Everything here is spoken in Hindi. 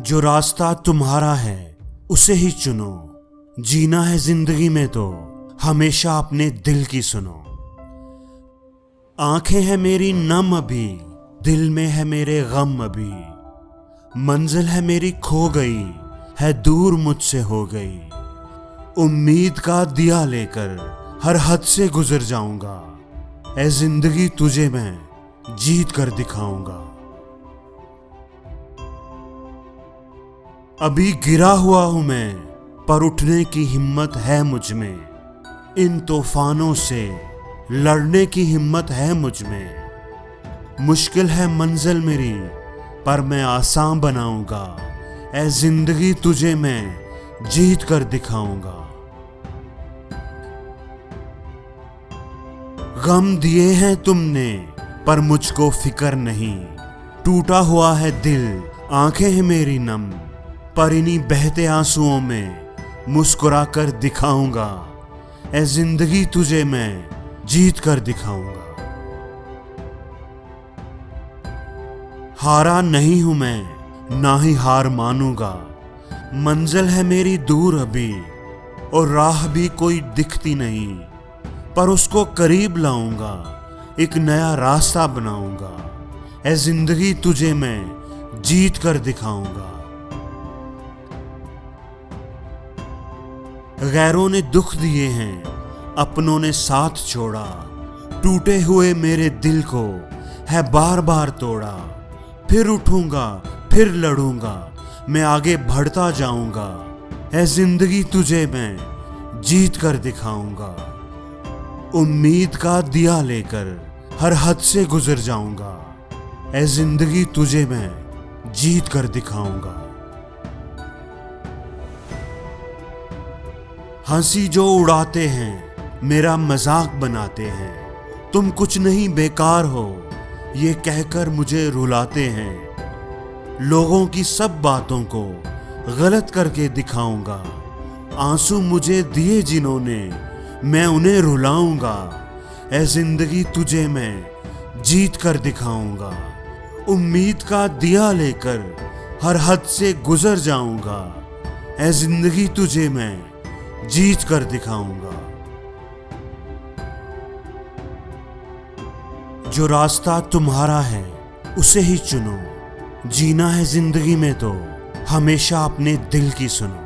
जो रास्ता तुम्हारा है उसे ही चुनो। जीना है जिंदगी में तो हमेशा अपने दिल की सुनो। आंखें हैं मेरी नम अभी, दिल में है मेरे गम अभी। मंजिल है मेरी खो गई, है दूर मुझसे हो गई। उम्मीद का दिया लेकर हर हद से गुजर जाऊंगा। ऐ जिंदगी तुझे मैं जीत कर दिखाऊंगा। अभी गिरा हुआ हूं मैं, पर उठने की हिम्मत है मुझ में। इन तूफानों से लड़ने की हिम्मत है मुझ में। मुश्किल है मंजिल मेरी, पर मैं आसान बनाऊंगा। ऐ जिंदगी तुझे मैं जीत कर दिखाऊंगा। गम दिए हैं तुमने, पर मुझको फिक्र नहीं। टूटा हुआ है दिल, आंखें हैं मेरी नम, पर इन्हीं बहते आंसुओं में मुस्कुरा कर दिखाऊंगा। ऐ जिंदगी तुझे मैं जीत कर दिखाऊंगा। हारा नहीं हूं मैं, ना ही हार मानूंगा। मंजिल है मेरी दूर अभी, और राह भी कोई दिखती नहीं, पर उसको करीब लाऊंगा। एक नया रास्ता बनाऊंगा। ऐ जिंदगी तुझे मैं जीत कर दिखाऊंगा। गैरों ने दुख दिए हैं, अपनों ने साथ छोड़ा। टूटे हुए मेरे दिल को है बार बार तोड़ा। फिर उठूंगा, फिर लड़ूंगा, मैं आगे बढ़ता जाऊंगा। ऐ जिंदगी तुझे मैं जीत कर दिखाऊंगा। उम्मीद का दिया लेकर हर हद से गुजर जाऊंगा। ऐ जिंदगी तुझे मैं जीत कर दिखाऊंगा। हंसी जो उड़ाते हैं, मेरा मजाक बनाते हैं। तुम कुछ नहीं बेकार हो, ये कहकर मुझे रुलाते हैं। लोगों की सब बातों को गलत करके दिखाऊंगा। आंसू मुझे दिए जिन्होंने, मैं उन्हें रुलाऊंगा। ऐ जिंदगी तुझे मैं जीत कर दिखाऊंगा। उम्मीद का दिया लेकर हर हद से गुजर जाऊंगा। ऐ जिंदगी तुझे मैं जीत कर दिखाऊंगा। जो रास्ता तुम्हारा है उसे ही चुनो। जीना है जिंदगी में तो हमेशा अपने दिल की सुनो।